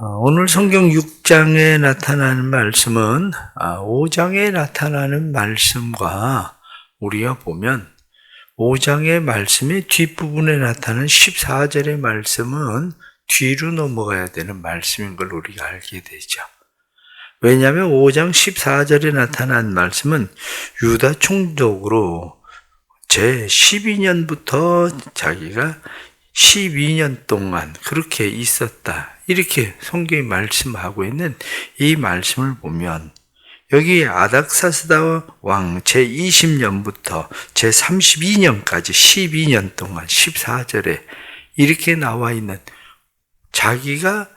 오늘 성경 6장에 나타나는 말씀은 5장에 나타나는 말씀과 우리가 보면 5장의 말씀의 뒷부분에 나타나는 14절의 말씀은 뒤로 넘어가야 되는 말씀인 걸 우리가 알게 되죠. 왜냐하면 5장 14절에 나타난 말씀은 유다 총독으로 제 12년부터 자기가 12년 동안 그렇게 있었다. 이렇게 성경이 말씀하고 있는 이 말씀을 보면 여기 아닥사스다 왕 제 20년부터 제 32년까지 12년 동안 14절에 이렇게 나와 있는 자기가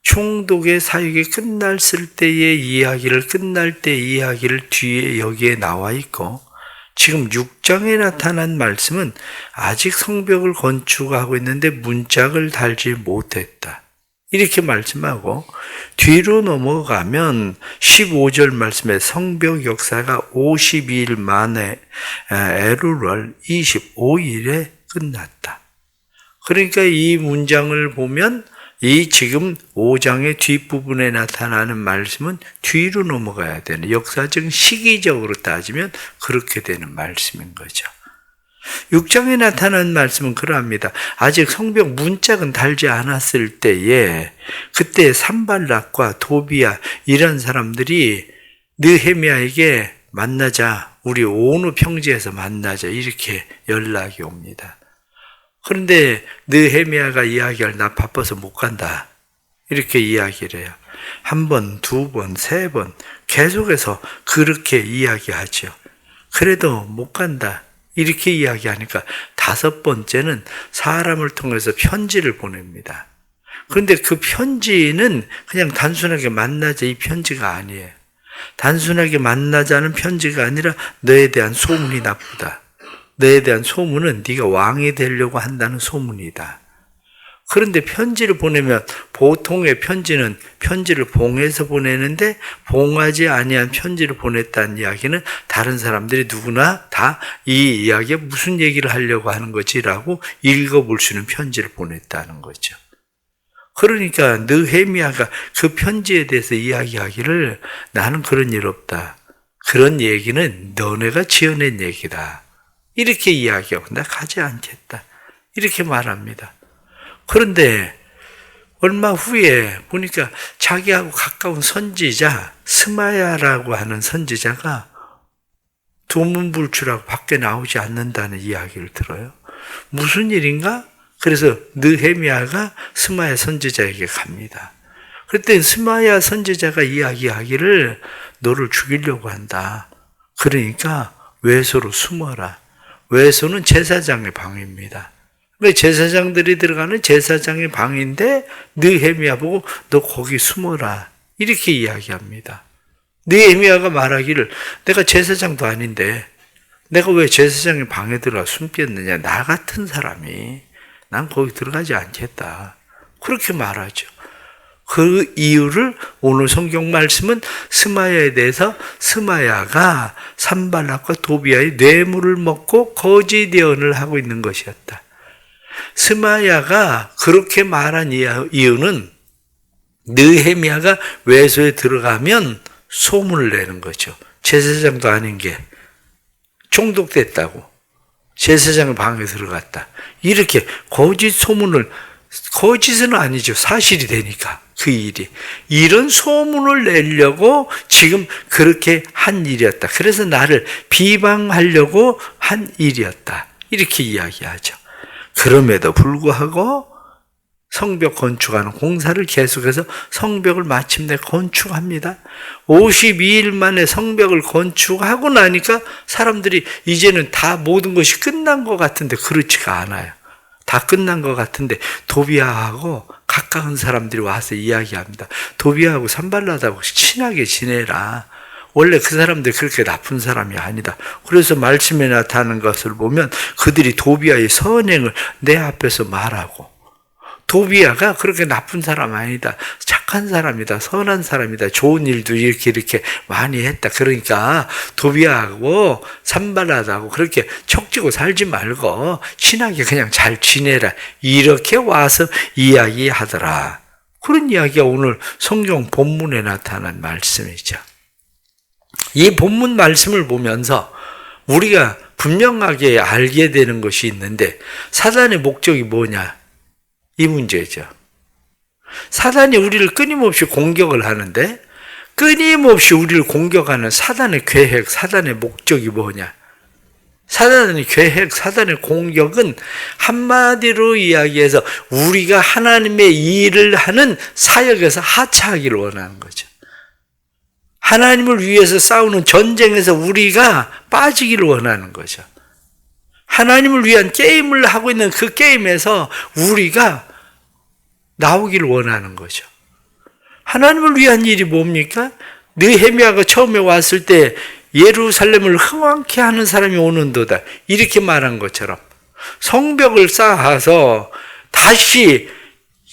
총독의 사역이 끝났을 때의 이야기를 끝날 때 이야기를 뒤에 여기에 나와 있고 지금 6장에 나타난 말씀은 아직 성벽을 건축하고 있는데 문짝을 달지 못했다. 이렇게 말씀하고 뒤로 넘어가면 15절 말씀에 성벽 역사가 52일 만에 에루월 25일에 끝났다. 그러니까 이 문장을 보면 이 지금 5장의 뒷부분에 나타나는 말씀은 뒤로 넘어가야 되는 역사적 시기적으로 따지면 그렇게 되는 말씀인 거죠. 6장에 나타난 말씀은 그러합니다. 아직 성벽 문짝은 달지 않았을 때에 그때 산발락과 도비야 이런 사람들이 느헤미야에게 만나자 우리 오누 평지에서 만나자 이렇게 연락이 옵니다. 그런데 느헤미야가 이야기할 나 바빠서 못 간다. 이렇게 이야기를 해요. 한 번, 두 번, 세 번 계속해서 그렇게 이야기하죠. 그래도 못 간다. 이렇게 이야기하니까 다섯 번째는 사람을 통해서 편지를 보냅니다. 그런데 그 편지는 그냥 단순하게 만나자 이 편지가 아니에요. 단순하게 만나자는 편지가 아니라 너에 대한 소문이 나쁘다. 너에 대한 소문은 네가 왕이 되려고 한다는 소문이다. 그런데 편지를 보내면 보통의 편지는 편지를 봉해서 보내는데 봉하지 아니한 편지를 보냈다는 이야기는 다른 사람들이 누구나 다 이 이야기에 무슨 얘기를 하려고 하는 거지라고 읽어볼 수 있는 편지를 보냈다는 거죠. 그러니까 느헤미야가 그 편지에 대해서 이야기하기를 나는 그런 일 없다. 그런 얘기는 너네가 지어낸 얘기다. 이렇게 이야기하고 나 가지 않겠다. 이렇게 말합니다. 그런데 얼마 후에 보니까 자기하고 가까운 선지자 스마야라고 하는 선지자가 두문불출하고 밖에 나오지 않는다는 이야기를 들어요. 무슨 일인가? 그래서 느헤미야가 스마야 선지자에게 갑니다. 그때 스마야 선지자가 이야기하기를 너를 죽이려고 한다. 그러니까 외소로 숨어라. 외소는 제사장의 방입니다. 제사장들이 들어가는 제사장의 방인데 느헤미야 보고 너 거기 숨어라. 이렇게 이야기합니다. 느헤미야가 말하기를 내가 제사장도 아닌데 내가 왜 제사장의 방에 들어가 숨겠느냐. 나 같은 사람이 난 거기 들어가지 않겠다. 그렇게 말하죠. 그 이유를 오늘 성경 말씀은 스마야에 대해서 스마야가 산발락과 도비야의 뇌물을 먹고 거짓 예언을 하고 있는 것이었다. 스마야가 그렇게 말한 이유는 느헤미야가 외소에 들어가면 소문을 내는 거죠. 제사장도 아닌 게 총독됐다고 제사장의 방에 들어갔다. 이렇게 거짓 소문을 거짓은 아니죠. 사실이 되니까 그 일이. 이런 소문을 내려고 지금 그렇게 한 일이었다. 그래서 나를 비방하려고 한 일이었다. 이렇게 이야기하죠. 그럼에도 불구하고 성벽 건축하는 공사를 계속해서 성벽을 마침내 건축합니다. 52일 만에 성벽을 건축하고 나니까 사람들이 이제는 다 모든 것이 끝난 것 같은데 그렇지가 않아요. 다 끝난 것 같은데 도비야하고 가까운 사람들이 와서 이야기합니다. 도비야하고 산발락하고 친하게 지내라. 원래 그 사람들 그렇게 나쁜 사람이 아니다. 그래서 말씀에 나타나는 것을 보면 그들이 도비야의 선행을 내 앞에서 말하고 도비야가 그렇게 나쁜 사람 아니다. 착한 사람이다. 선한 사람이다. 좋은 일도 이렇게 많이 했다. 그러니까 도비야하고 산발락하고 그렇게 척지고 살지 말고 친하게 그냥 잘 지내라. 이렇게 와서 이야기하더라. 그런 이야기가 오늘 성경 본문에 나타난 말씀이죠. 이 본문 말씀을 보면서 우리가 분명하게 알게 되는 것이 있는데, 사단의 목적이 뭐냐? 이 문제죠. 사단이 우리를 끊임없이 공격을 하는데, 끊임없이 우리를 공격하는 사단의 계획, 사단의 목적이 뭐냐? 사단의 계획, 사단의 공격은 한마디로 이야기해서 우리가 하나님의 일을 하는 사역에서 하차하기를 원하는 거죠. 하나님을 위해서 싸우는 전쟁에서 우리가 빠지기를 원하는 거죠. 하나님을 위한 게임을 하고 있는 그 게임에서 우리가 나오기를 원하는 거죠. 하나님을 위한 일이 뭡니까? 느헤미야가 처음에 왔을 때 예루살렘을 흥왕케 하는 사람이 오는도다, 이렇게 말한 것처럼 성벽을 쌓아서 다시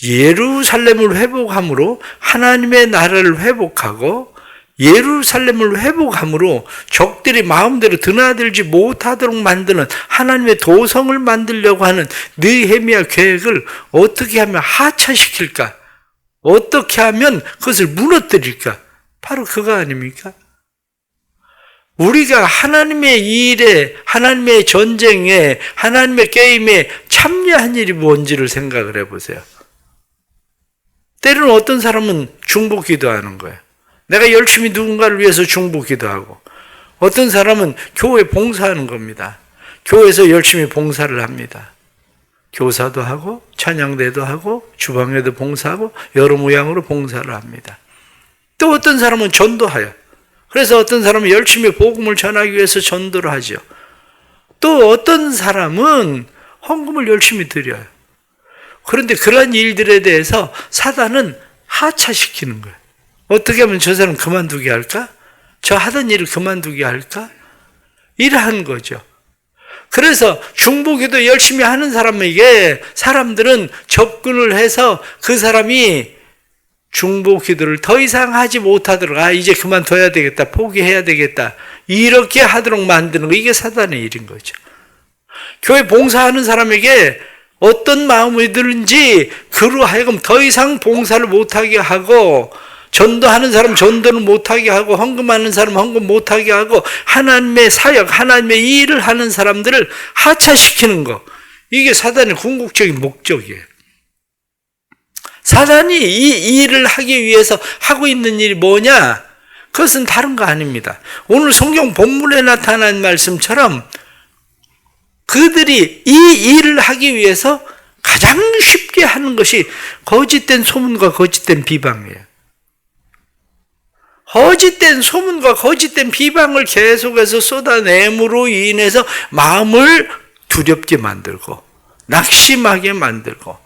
예루살렘을 회복함으로 하나님의 나라를 회복하고 예루살렘을 회복함으로 적들이 마음대로 드나들지 못하도록 만드는 하나님의 도성을 만들려고 하는 느헤미야 계획을 어떻게 하면 하차시킬까? 어떻게 하면 그것을 무너뜨릴까? 바로 그거 아닙니까? 우리가 하나님의 일에, 하나님의 전쟁에, 하나님의 게임에 참여한 일이 뭔지를 생각을 해보세요. 때로는 어떤 사람은 중보 기도하는 거예요. 내가 열심히 누군가를 위해서 중보 기도하고, 어떤 사람은 교회 봉사하는 겁니다. 교회에서 열심히 봉사를 합니다. 교사도 하고 찬양대도 하고 주방에도 봉사하고 여러 모양으로 봉사를 합니다. 또 어떤 사람은 전도해요. 그래서 어떤 사람은 열심히 복음을 전하기 위해서 전도를 하죠. 또 어떤 사람은 헌금을 열심히 드려요. 그런데 그런 일들에 대해서 사단은 하차시키는 거예요. 어떻게 하면 저 사람 그만두게 할까? 저 하던 일을 그만두게 할까? 이러한 거죠. 그래서 중보기도 열심히 하는 사람에게 사람들은 접근을 해서 그 사람이 중보기도를 더 이상 하지 못하도록, 이제 그만둬야 되겠다, 포기해야 되겠다, 이렇게 하도록 만드는 거, 이게 사단의 일인 거죠. 교회 봉사하는 사람에게 어떤 마음이 들은지 그로 하여금 더 이상 봉사를 못하게 하고, 전도하는 사람 전도를 못하게 하고, 헌금하는 사람 헌금 못하게 하고, 하나님의 사역, 하나님의 일을 하는 사람들을 하차시키는 거, 이게 사단의 궁극적인 목적이에요. 사단이 이 일을 하기 위해서 하고 있는 일이 뭐냐? 그것은 다른 거 아닙니다. 오늘 성경 본문에 나타난 말씀처럼 그들이 이 일을 하기 위해서 가장 쉽게 하는 것이 거짓된 소문과 거짓된 비방이에요. 거짓된 소문과 거짓된 비방을 계속해서 쏟아냄으로 인해서 마음을 두렵게 만들고 낙심하게 만들고,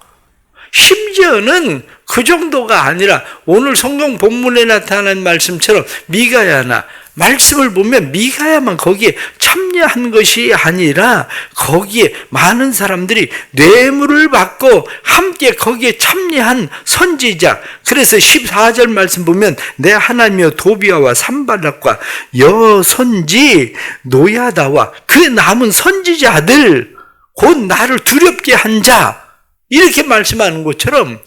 심지어는 그 정도가 아니라 오늘 성경 본문에 나타난 말씀처럼 미가야나, 말씀을 보면 미가야만 거기에 참여한 것이 아니라 거기에 많은 사람들이 뇌물을 받고 함께 거기에 참여한 선지자, 그래서 14절 말씀 보면 내 하나님이여 도비아와 산발락과 여선지 노야다와 그 남은 선지자들 곧 나를 두렵게 한 자, 이렇게 말씀하는 것처럼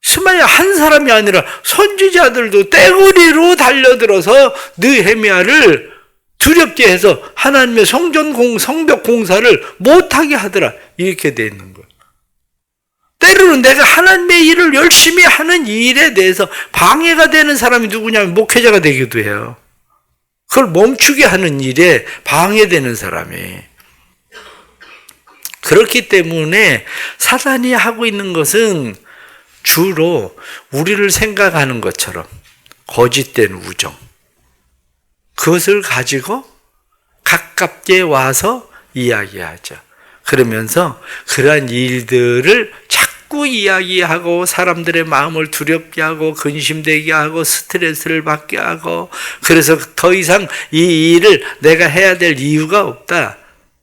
스마야 한 사람이 아니라 선지자들도 떼거리로 달려들어서 느헤미야를 두렵게 해서 하나님의 성벽 공사를 못하게 하더라, 이렇게 돼 있는 거예요. 때로는 내가 하나님의 일을 열심히 하는 일에 대해서 방해가 되는 사람이 누구냐면 목회자가 되기도 해요. 그걸 멈추게 하는 일에 방해되는 사람이. 그렇기 때문에 사단이 하고 있는 것은 주로 우리를 생각하는 것처럼 거짓된 우정, 그것을 가지고 가깝게 와서 이야기하죠. 그러면서 그러한 일들을 자꾸 이야기하고 사람들의 마음을 두렵게 하고 근심되게 하고 스트레스를 받게 하고, 그래서 더 이상 이 일을 내가 해야 될 이유가 없다,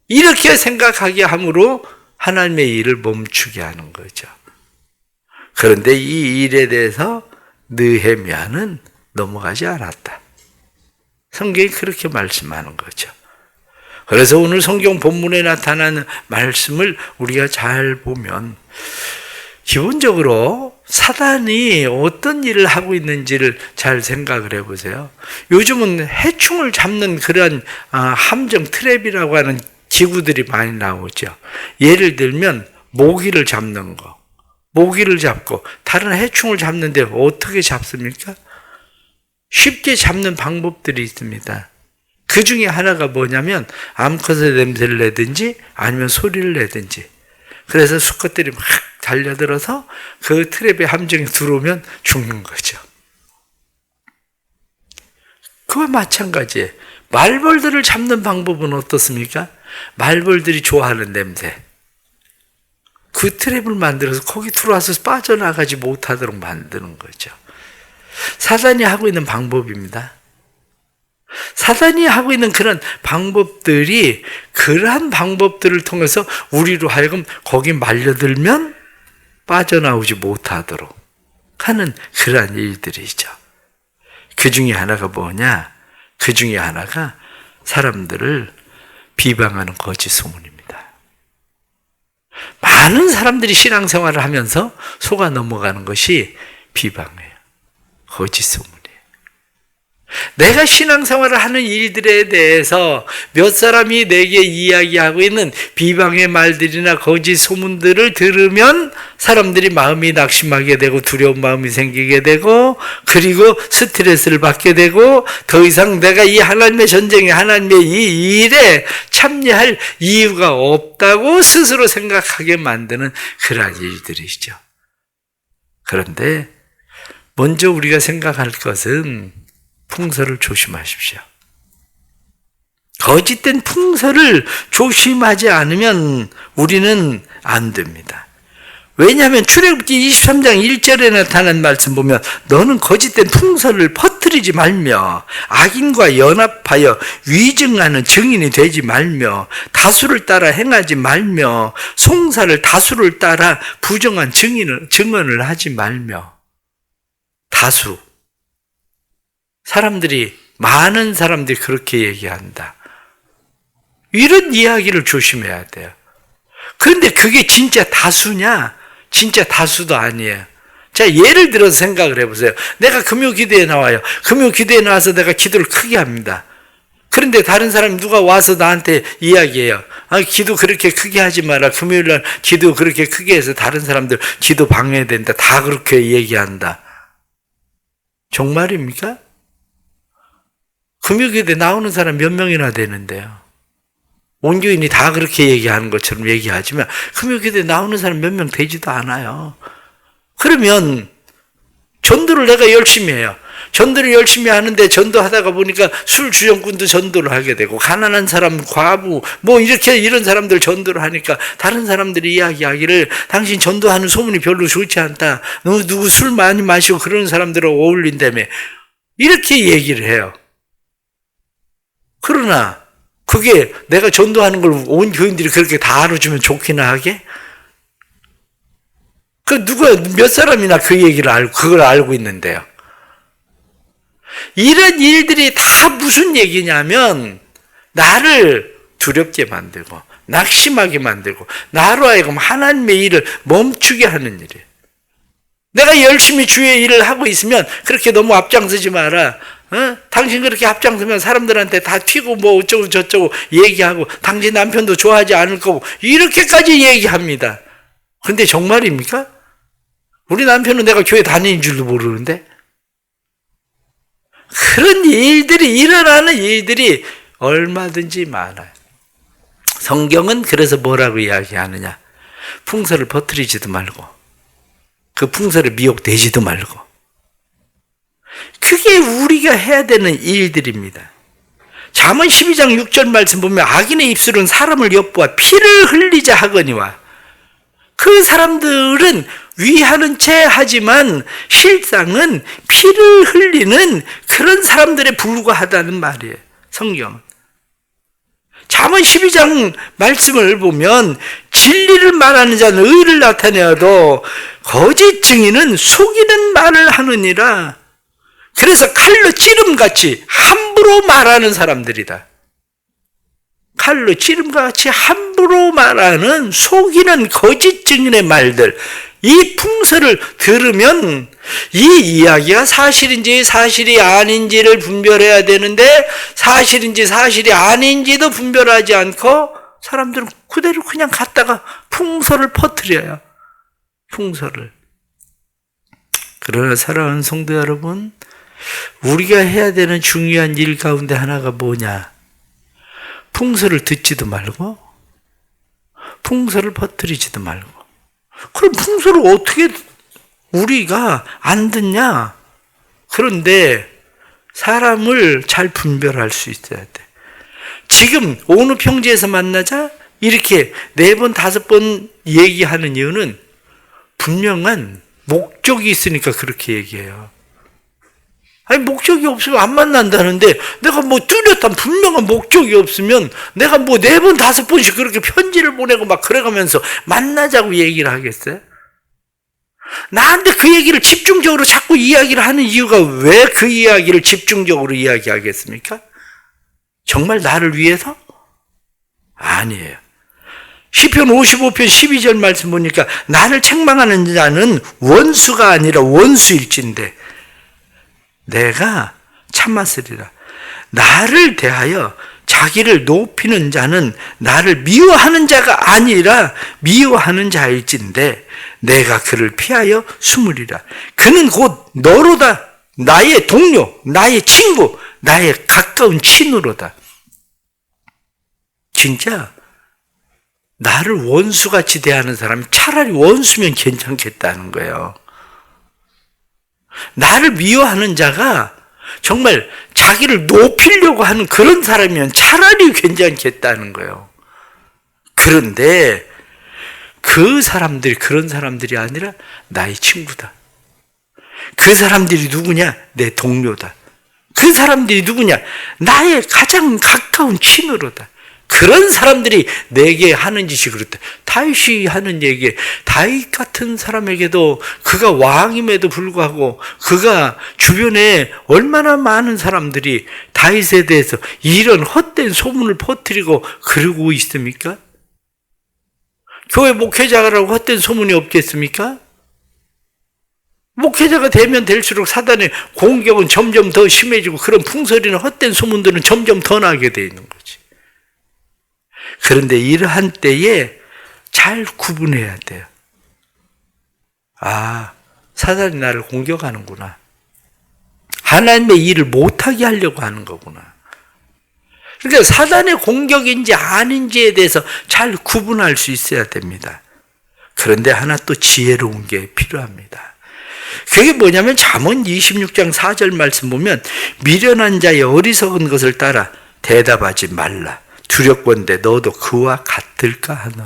이렇게 생각하게 함으로 하나님의 일을 멈추게 하는 거죠. 그런데 이 일에 대해서 느헤미야는 넘어가지 않았다. 성경이 그렇게 말씀하는 거죠. 그래서 오늘 성경 본문에 나타나는 말씀을 우리가 잘 보면 기본적으로 사단이 어떤 일을 하고 있는지를 잘 생각을 해보세요. 요즘은 해충을 잡는 그런 함정 트랩이라고 하는 기구들이 많이 나오죠. 예를 들면 모기를 잡는 거. 모기를 잡고 다른 해충을 잡는데 어떻게 잡습니까? 쉽게 잡는 방법들이 있습니다. 그 중에 하나가 뭐냐면 암컷의 냄새를 내든지 아니면 소리를 내든지. 그래서 수컷들이 막 달려들어서 그 트랩의 함정에 들어오면 죽는 거죠. 그와 마찬가지예요. 말벌들을 잡는 방법은 어떻습니까? 말벌들이 좋아하는 냄새. 그 트랩을 만들어서 거기 들어와서 빠져나가지 못하도록 만드는 거죠. 사단이 하고 있는 방법입니다. 사단이 하고 있는 그런 방법들이 그러한 방법들을 통해서 우리로 하여금 거기 말려들면 빠져나오지 못하도록 하는 그러한 일들이죠. 그 중에 하나가 뭐냐? 그 중에 하나가 사람들을 비방하는 거짓 소문입니다. 많은 사람들이 신앙생활을 하면서 속아 넘어가는 것이 비방이에요. 거짓 소문이에요. 내가 신앙생활을 하는 일들에 대해서 몇 사람이 내게 이야기하고 있는 비방의 말들이나 거짓 소문들을 들으면 사람들이 마음이 낙심하게 되고 두려운 마음이 생기게 되고 그리고 스트레스를 받게 되고 더 이상 내가 이 하나님의 전쟁에 하나님의 이 일에 참여할 이유가 없다고 스스로 생각하게 만드는 그러한 일들이죠. 그런데 먼저 우리가 생각할 것은 풍설을 조심하십시오. 거짓된 풍설을 조심하지 않으면 우리는 안 됩니다. 왜냐하면 출애굽기 23장 1절에 나타난 말씀 보면 너는 거짓된 풍설을 퍼뜨리지 말며 악인과 연합하여 위증하는 증인이 되지 말며 다수를 따라 행하지 말며 송사를 다수를 따라 부정한 증언을 하지 말며. 다수. 많은 사람들이 그렇게 얘기한다. 이런 이야기를 조심해야 돼요. 그런데 그게 진짜 다수냐? 진짜 다수도 아니에요. 자, 예를 들어서 생각을 해보세요. 내가 금요 기도에 나와요. 금요 기도에 나와서 내가 기도를 크게 합니다. 그런데 다른 사람이 누가 와서 나한테 이야기해요. 기도 그렇게 크게 하지 마라. 금요일날 기도 그렇게 크게 해서 다른 사람들 기도 방해된다. 다 그렇게 얘기한다. 정말입니까? 금요기도에 나오는 사람 몇 명이나 되는데요. 온 교인이 다 그렇게 얘기하는 것처럼 얘기하지만 금요기도에 나오는 사람 몇 명 되지도 않아요. 그러면 전도를 내가 열심히 해요. 전도를 열심히 하는데 전도하다가 보니까 술 주정꾼도 전도를 하게 되고 가난한 사람, 과부 이런 사람들 전도를 하니까 다른 사람들이 이야기하기를 당신 전도하는 소문이 별로 좋지 않다. 누구 술 많이 마시고 그런 사람들하고 어울린다며. 이렇게 얘기를 해요. 그러나 그게 내가 전도하는 걸 온 교인들이 그렇게 다 알아주면 좋기나 하게? 몇 사람이나 그 얘기를 그걸 알고 있는데요. 이런 일들이 다 무슨 얘기냐면 나를 두렵게 만들고 낙심하게 만들고 나로 하여금 하나님의 일을 멈추게 하는 일이에요. 내가 열심히 주의 일을 하고 있으면 그렇게 너무 앞장서지 마라. 당신 그렇게 앞장서면 사람들한테 다 튀고 어쩌고 저쩌고 얘기하고 당신 남편도 좋아하지 않을 거고 이렇게까지 얘기합니다. 근데 정말입니까? 우리 남편은 내가 교회 다니는 줄도 모르는데? 그런 일들이 일어나는 일들이 얼마든지 많아요. 성경은 그래서 뭐라고 이야기하느냐? 풍설을 퍼뜨리지도 말고 그 풍설에 미혹되지도 말고 그게 우리가 해야 되는 일들입니다. 잠언 12장 6절 말씀 보면 악인의 입술은 사람을 엿보아 피를 흘리자 하거니와 그 사람들은 위하는 채 하지만 실상은 피를 흘리는 그런 사람들에 불과하다는 말이에요. 성경은. 잠언 12장 말씀을 보면 진리를 말하는 자는 의를 나타내어도 거짓 증인은 속이는 말을 하느니라. 그래서 칼로 찌름같이 함부로 말하는 사람들이다. 칼로 찌름같이 함부로 말하는 속이는 거짓 증인의 말들. 이 풍설을 들으면 이 이야기가 사실인지 사실이 아닌지를 분별해야 되는데 사실인지 사실이 아닌지도 분별하지 않고 사람들은 그대로 그냥 갔다가 풍설을 퍼뜨려요. 풍설을. 그러나 사랑하는 성도 여러분, 우리가 해야 되는 중요한 일 가운데 하나가 뭐냐? 풍설을 듣지도 말고 풍설을 퍼뜨리지도 말고. 그럼 풍설을 어떻게 우리가 안 듣냐? 그런데 사람을 잘 분별할 수 있어야 돼. 지금 어느 평지에서 만나자 이렇게 4번, 5번 얘기하는 이유는 분명한 목적이 있으니까 그렇게 얘기해요. 아니, 목적이 없으면 안 만난다는데, 내가 뭐 뚜렷한 분명한 목적이 없으면, 내가 뭐 4번, 5번씩 그렇게 편지를 보내고 막 그래가면서 만나자고 얘기를 하겠어요? 나한테 그 얘기를 집중적으로 자꾸 이야기를 하는 이유가 왜 그 이야기를 집중적으로 이야기하겠습니까? 정말 나를 위해서? 아니에요. 시편 55편 12절 말씀 보니까 나를 책망하는 자는 원수가 아니라 원수일진데 내가 참았으리라. 나를 대하여 자기를 높이는 자는 나를 미워하는 자가 아니라 미워하는 자일진데 내가 그를 피하여 숨으리라. 그는 곧 너로다. 나의 동료, 나의 친구, 나의 가까운 친으로다. 진짜 나를 원수같이 대하는 사람이 차라리 원수면 괜찮겠다는 거예요. 나를 미워하는 자가 정말 자기를 높이려고 하는 그런 사람이면 차라리 괜찮겠다는 거예요. 그런데 그 사람들이 그런 사람들이 아니라 나의 친구다. 그 사람들이 누구냐? 내 동료다. 그 사람들이 누구냐? 나의 가장 가까운 친으로다. 그런 사람들이 내게 하는 짓이 그렇다. 다윗이 하는 얘기, 다윗 같은 사람에게도 그가 왕임에도 불구하고 그가 주변에 얼마나 많은 사람들이 다윗에 대해서 이런 헛된 소문을 퍼뜨리고 그러고 있습니까? 교회 목회자라고 헛된 소문이 없겠습니까? 목회자가 되면 될수록 사단의 공격은 점점 더 심해지고 그런 풍설이나 헛된 소문들은 점점 더 나게 돼 있는 거지. 그런데 이러한 때에 잘 구분해야 돼요. 아, 사단이 나를 공격하는구나. 하나님의 일을 못하게 하려고 하는 거구나. 그러니까 사단의 공격인지 아닌지에 대해서 잘 구분할 수 있어야 됩니다. 그런데 하나 또 지혜로운 게 필요합니다. 그게 뭐냐면 잠언 26장 4절 말씀 보면 미련한 자의 어리석은 것을 따라 대답하지 말라. 두렵건대 너도 그와 같을까 하노라.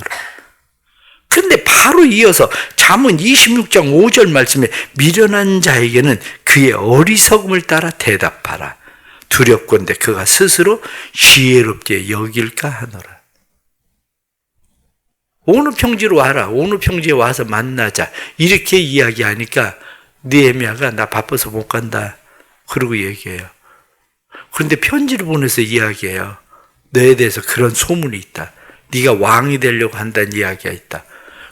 근데 바로 이어서 잠언 26장 5절 말씀에 미련한 자에게는 그의 어리석음을 따라 대답하라. 두렵건대 그가 스스로 지혜롭게 여길까 하노라. 어느 평지로 와라. 어느 평지에 와서 만나자. 이렇게 이야기하니까 느헤미야가 나 바빠서 못 간다. 그러고 얘기해요. 그런데 편지를 보내서 이야기해요. 너에 대해서 그런 소문이 있다. 네가 왕이 되려고 한다는 이야기가 있다.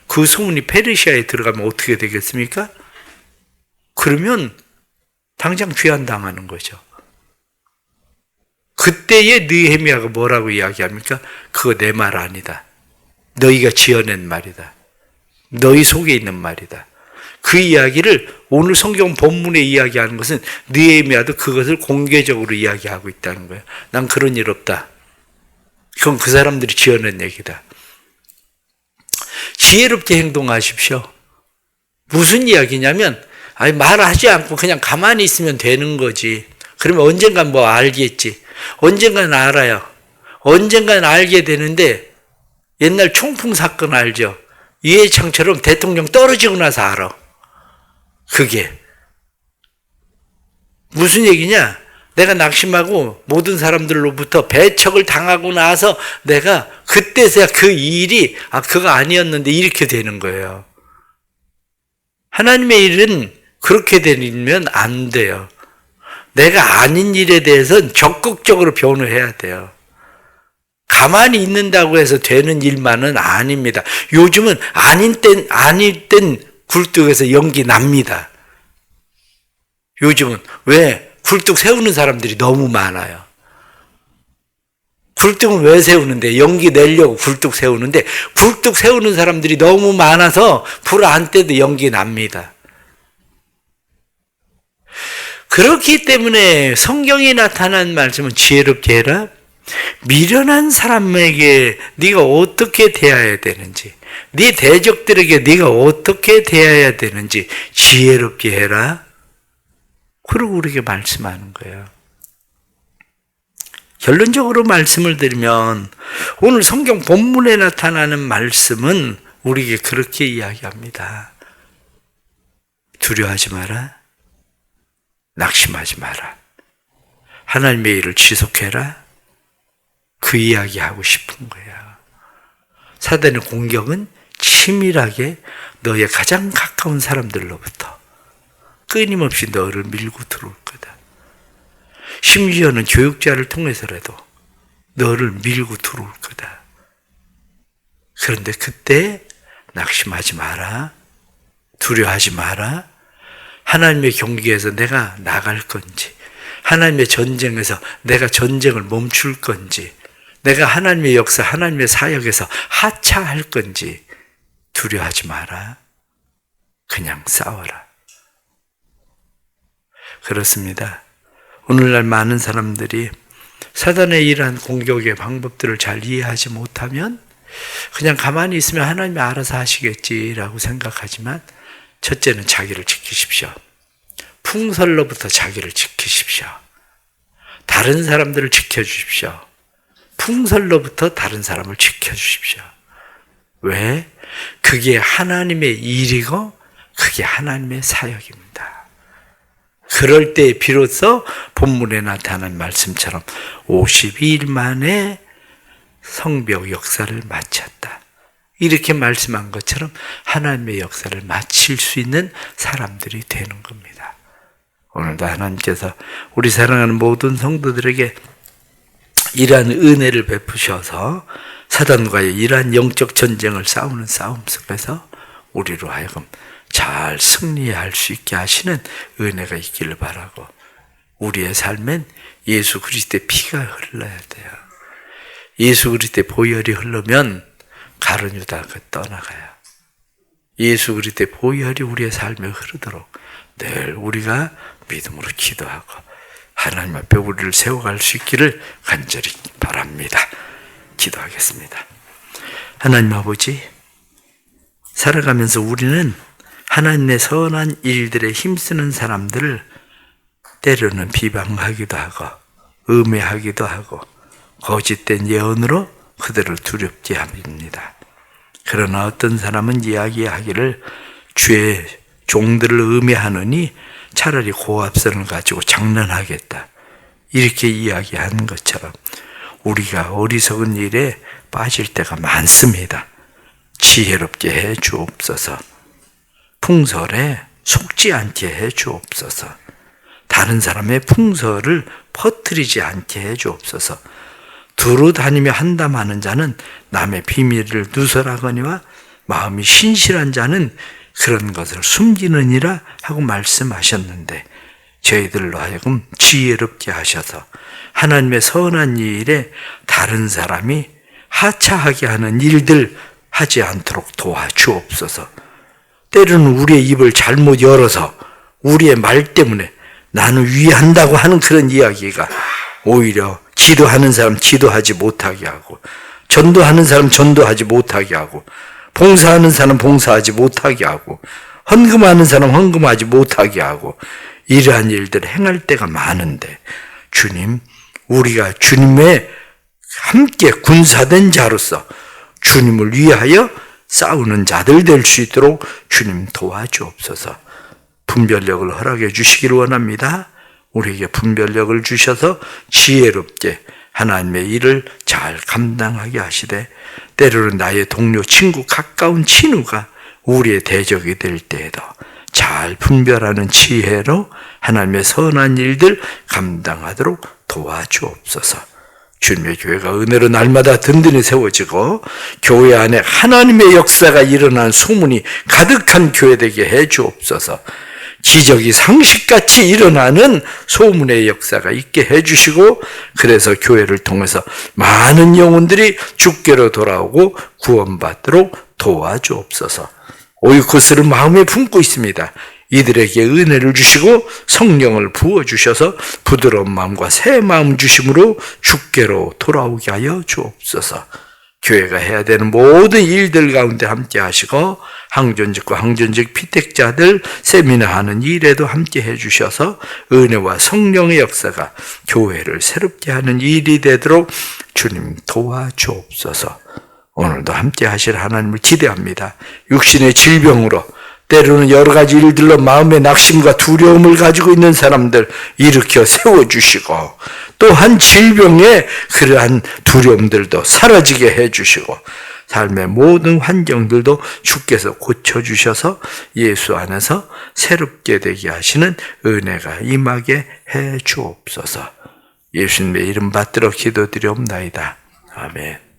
그 소문이 페르시아에 들어가면 어떻게 되겠습니까? 그러면 당장 귀환당하는 거죠. 그때의 느헤미야가 뭐라고 이야기합니까? 그거 내 말 아니다. 너희가 지어낸 말이다. 너희 속에 있는 말이다. 그 이야기를 오늘 성경 본문에 이야기하는 것은 느헤미야도 그것을 공개적으로 이야기하고 있다는 거예요. 난 그런 일 없다. 그건 그 사람들이 지어낸 얘기다. 지혜롭게 행동하십시오. 무슨 이야기냐면 아니 말하지 않고 그냥 가만히 있으면 되는 거지. 그러면 언젠간 뭐 알겠지. 언젠간 알아요. 언젠간 알게 되는데 옛날 총풍 사건 알죠? 이해창처럼 대통령 떨어지고 나서 알아. 그게 무슨 얘기냐? 내가 낙심하고 모든 사람들로부터 배척을 당하고 나서 내가 그때서야 그 일이 그거 아니었는데 이렇게 되는 거예요. 하나님의 일은 그렇게 되면 안 돼요. 내가 아닌 일에 대해서는 적극적으로 변호해야 돼요. 가만히 있는다고 해서 되는 일만은 아닙니다. 요즘은 아닐 땐 굴뚝에서 연기 납니다. 요즘은 왜 굴뚝 세우는 사람들이 너무 많아요. 굴뚝은 왜 세우는데? 연기 내려고 굴뚝 세우는데 굴뚝 세우는 사람들이 너무 많아서 불 안 떼도 연기 납니다. 그렇기 때문에 성경에 나타난 말씀은 지혜롭게 해라. 미련한 사람에게 네가 어떻게 대해야 되는지, 네 대적들에게 네가 어떻게 대해야 되는지 지혜롭게 해라. 그러고 우리에게 말씀하는 거예요. 결론적으로 말씀을 드리면 오늘 성경 본문에 나타나는 말씀은 우리에게 그렇게 이야기합니다. 두려워하지 마라. 낙심하지 마라. 하나님의 일을 지속해라. 그 이야기 하고 싶은 거야. 사단의 공격은 치밀하게 너의 가장 가까운 사람들로부터 끊임없이 너를 밀고 들어올 거다. 심지어는 교육자를 통해서라도 너를 밀고 들어올 거다. 그런데 그때 낙심하지 마라. 두려워하지 마라. 하나님의 경기에서 내가 나갈 건지, 하나님의 전쟁에서 내가 전쟁을 멈출 건지, 내가 하나님의 역사, 하나님의 사역에서 하차할 건지 두려워하지 마라. 그냥 싸워라. 그렇습니다. 오늘날 많은 사람들이 사단의 이러한 공격의 방법들을 잘 이해하지 못하면 그냥 가만히 있으면 하나님이 알아서 하시겠지라고 생각하지만, 첫째는 자기를 지키십시오. 풍설로부터 자기를 지키십시오. 다른 사람들을 지켜주십시오. 풍설로부터 다른 사람을 지켜주십시오. 왜? 그게 하나님의 일이고 그게 하나님의 사역입니다. 그럴 때 비로소 본문에 나타난 말씀처럼 52일 만에 성벽 역사를 마쳤다. 이렇게 말씀한 것처럼 하나님의 역사를 마칠 수 있는 사람들이 되는 겁니다. 오늘도 하나님께서 우리 사랑하는 모든 성도들에게 이러한 은혜를 베푸셔서 사단과의 이러한 영적 전쟁을 싸우는 싸움 속에서 우리로 하여금 잘 승리할 수 있게 하시는 은혜가 있기를 바라고, 우리의 삶엔 예수 그리스도의 피가 흘러야 돼요. 예수 그리스도의 보혈이 흐르면 가룟 유다가 떠나가요. 예수 그리스도의 보혈이 우리의 삶에 흐르도록 늘 우리가 믿음으로 기도하고 하나님 앞에 우리를 세워갈 수 있기를 간절히 바랍니다. 기도하겠습니다. 하나님 아버지, 살아가면서 우리는 하나님의 선한 일들에 힘쓰는 사람들을 때로는 비방하기도 하고 음해하기도 하고 거짓된 예언으로 그들을 두렵게 합니다. 그러나 어떤 사람은 이야기하기를 주의 종들을 음해하느니 차라리 고압선을 가지고 장난하겠다, 이렇게 이야기하는 것처럼 우리가 어리석은 일에 빠질 때가 많습니다. 지혜롭게 해 주옵소서. 풍설에 속지 않게 해 주옵소서. 다른 사람의 풍설을 퍼뜨리지 않게 해 주옵소서. 두루 다니며 한담하는 자는 남의 비밀을 누설하거니와 마음이 신실한 자는 그런 것을 숨기느니라 하고 말씀하셨는데, 저희들로 하여금 지혜롭게 하셔서 하나님의 선한 일에 다른 사람이 하차하게 하는 일들 하지 않도록 도와주옵소서. 때로는 우리의 입을 잘못 열어서 우리의 말 때문에 나는 위한다고 하는 그런 이야기가 오히려 기도하는 사람 기도하지 못하게 하고, 전도하는 사람 전도하지 못하게 하고, 봉사하는 사람 봉사하지 못하게 하고, 헌금하는 사람 헌금하지 못하게 하고, 이러한 일들을 행할 때가 많은데, 주님, 우리가 주님의 함께 군사된 자로서 주님을 위하여 싸우는 자들 될 수 있도록 주님 도와주옵소서. 분별력을 허락해 주시기를 원합니다. 우리에게 분별력을 주셔서 지혜롭게 하나님의 일을 잘 감당하게 하시되, 때로는 나의 동료, 친구, 가까운 친구가 우리의 대적이 될 때에도 잘 분별하는 지혜로 하나님의 선한 일들 감당하도록 도와주옵소서. 주님의 교회가 은혜로 날마다 든든히 세워지고 교회 안에 하나님의 역사가 일어나는 소문이 가득한 교회 되게 해 주옵소서. 기적이 상식같이 일어나는 소문의 역사가 있게 해주시고, 그래서 교회를 통해서 많은 영혼들이 주께로 돌아오고 구원받도록 도와주옵소서. 오이코스를 마음에 품고 있습니다. 이들에게 은혜를 주시고 성령을 부어주셔서 부드러운 마음과 새 마음 주심으로 주께로 돌아오게 하여 주옵소서. 교회가 해야 되는 모든 일들 가운데 함께 하시고, 항존직과 항존직 피택자들 세미나하는 일에도 함께 해주셔서 은혜와 성령의 역사가 교회를 새롭게 하는 일이 되도록 주님 도와주옵소서. 오늘도 함께 하실 하나님을 기대합니다. 육신의 질병으로, 때로는 여러 가지 일들로 마음의 낙심과 두려움을 가지고 있는 사람들 일으켜 세워주시고, 또한 질병의 그러한 두려움들도 사라지게 해주시고, 삶의 모든 환경들도 주께서 고쳐주셔서 예수 안에서 새롭게 되게 하시는 은혜가 임하게 해 주옵소서. 예수님의 이름 받들어 기도드리옵나이다. 아멘.